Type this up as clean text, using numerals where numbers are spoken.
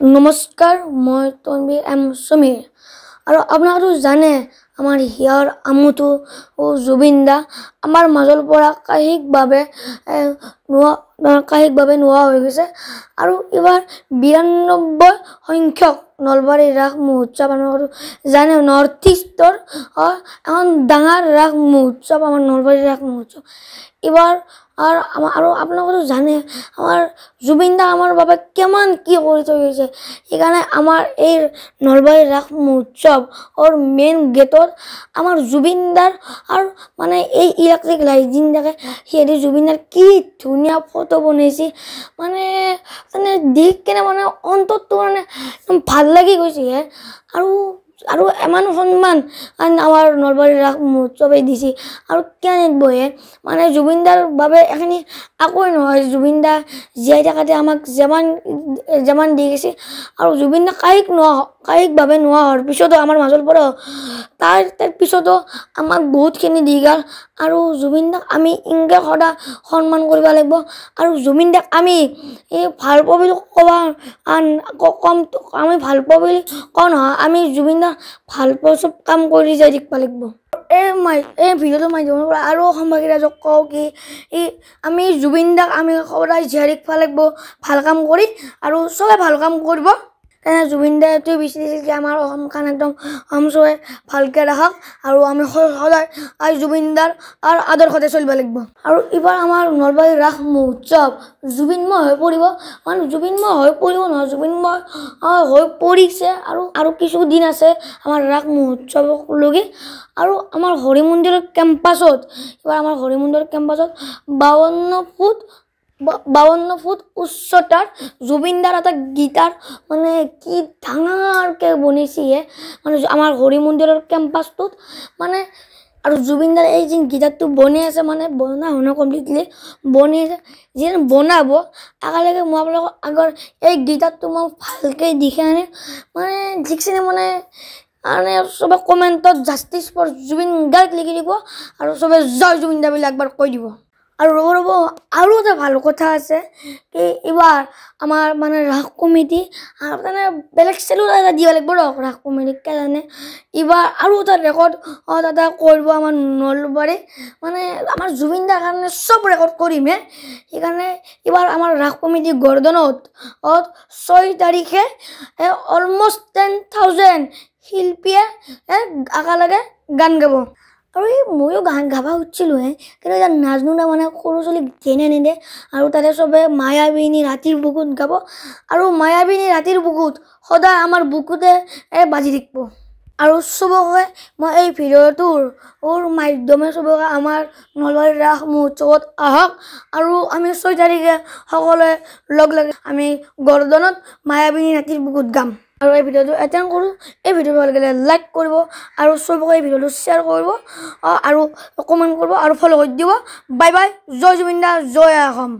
নমস্কাৰ, মই তনবীৰ এম সমীৰ আৰু আপোনালোকে জানে আমাৰ হিয়াৰ আমুটো জুবিন দা আমাৰ মাজৰ পৰা কাহিকভাৱে নোৱা হৈ গৈছে আৰু এবাৰ 92 সংখ্যক নলবাৰী ৰাস মহোৎসৱ আপোনালোকে জানে নৰ্থ ইষ্টৰ এখন ডাঙৰ ৰাস মহোৎসৱ আমাৰ নলবাৰী ৰাস মহোৎসৱ এবাৰ আৰু আপোনালোকে জানে আমাৰ জুবিন দা আমাৰ বাবে কিমান কি কৰি থৈ গৈছে সেইকাৰণে আমাৰ এই নলবাৰী ৰাস মহোৎসৱ মেইন গেটত আমাৰ জুবিন দাৰ আৰু মানে এই ইলেক্ট্ৰিক লাইটিং থাকে সেই জুবিন দাৰ কি ধুনীয়া ফটো বনাইছে মানে দেখ কেনে মানে অন্তৰটো মানে ভাল লাগি গৈছে আৰু এমান সন্মান আমাৰ নলবাৰী ৰাস মহোৎসৱে দিছে আৰু কেনে বহে মানে জুবিন দাৰ বাবে এখিনি একোৱেই নহয় জুবিন দা জীয়াই থাকাতে আমাক যেমান দি গৈছে আৰু জুবিন দা কায়িকভাৱে নোহোৱা হোৱাৰ পিছতো আমাৰ মাজৰ পৰা তাৰ পিছতো আমাক বহুতখিনি দি গ'ল আৰু জুবিন দাক আমি ইনকে সদায় সন্মান কৰিব লাগিব আৰু জুবিন দাক আমি ভাল পাওঁ বুলি আমি ভাল পাওঁ বুলি কওঁ নহয় আমি জুবিন দাক ভাল পোৱা চব কাম কৰি যাই থাকিব লাগিব এই ভিডিঅ'টো মাধ্যমৰ পৰা আৰু অসমবাসী ৰাইজক কওঁ কি আমি জুবিন দাক আমি সদায় জীয়াই ৰাখিব লাগিব ভাল কাম কৰি আৰু চবে ভাল কাম কৰিব জুবিন দাই এইটোৱে বিচাৰিছিল কি আমাৰ অসমখন একদম চবে ভালকৈ ৰাখক আৰু আমি সদায় জুবিন দাৰ আদৰ্শতে চলিব লাগিব আৰু এইবাৰ আমাৰ নলবাৰী ৰাস মহোৎসৱ জুবিনময় হৈ পৰিব মানে জুবিনময় হৈ পৰিব নহয় জুবিনময় হৈ পৰিছে আৰু কিছুদিন আছে আমাৰ ৰাস মহোৎসৱক লগি আৰু আমাৰ হৰি মন্দিৰৰ কেম্পাছত এইবাৰ আমাৰ হৰি মন্দিৰৰ কেম্পাছত 52 ফুট উচ্চতাৰ জুবিন দাৰ এটা গীটাৰ মানে কি ডাঙৰকৈ বনিছে মানে আমাৰ হৰি মন্দিৰৰ কেম্পাছটোত মানে আৰু জুবিন দাৰ এই যে গীটাৰটো বনি আছে মানে বনা শুনা কমপ্লিটলি বনি আছে যিহেতু বনাব একেলগে মই আপোনালোকক আগৰ এই গীটাৰটো মই ভালকৈ দেখি আনি মানে যিখিনি মানে চবে কমেণ্টত জাষ্টিছ ফৰ জুবিন গাৰ্গ লিখি দিব আৰু চবে জয় জুবিন দা বুলি একবাৰ কৈ দিব আৰু ৰ'ব আৰু এটা ভাল কথা আছে কি এইবাৰ আমাৰ মানে ৰাস কমিটি মানে বেলেগ চেলুট এটা দিব লাগিব ৰাস কমিটিক কাৰণে এইবাৰ আৰু এটা ৰেকৰ্ড এটা কৰিব আমাৰ নলবাৰী মানে আমাৰ জুবিন দাৰ কাৰণে চব ৰেকৰ্ড কৰিম সেইকাৰণে এইবাৰ আমাৰ ৰাস কমিটি গৰ্ডনত 6 তাৰিখে অলমষ্ট 10,000 শিল্পীয়ে একেলগে গান গাব আৰু ময়ো গান গাব খুজিছিলোঁ কিন্তু এতিয়া নাজানো না মানে সৰু ছোৱালীক যেনে নেদে আৰু তাতে চবে মায়াবিনী ৰাতিৰ বুকুত গাব আৰু মায়াবিনী ৰাতিৰ বুকুত সদায় আমাৰ বুকুতে বাজি থাকিব আৰু চবকে মই এই ভিডিঅ'টোৰ মাধ্যমে চবকে আমাৰ নলবাৰী ৰাস মহোৎসৱত আহক আৰু আমি 6 তাৰিখে সকলোৱে লগ লাগি আমি গৰ্ডনত মায়াবিনী ৰাতিৰ বুকুত গাম আৰু এই ভিডিঅ'টো এটেণ্ড কৰোঁ এই ভিডিঅ'টো ভাল লাগিলে লাইক কৰিব আৰু চবকে এই ভিডিঅ'টো শ্বেয়াৰ কৰিব আৰু কমেণ্ট কৰিব আৰু ফ'ল' কৰি দিব বাই বাই জয় জুবিন দা জয় অসম।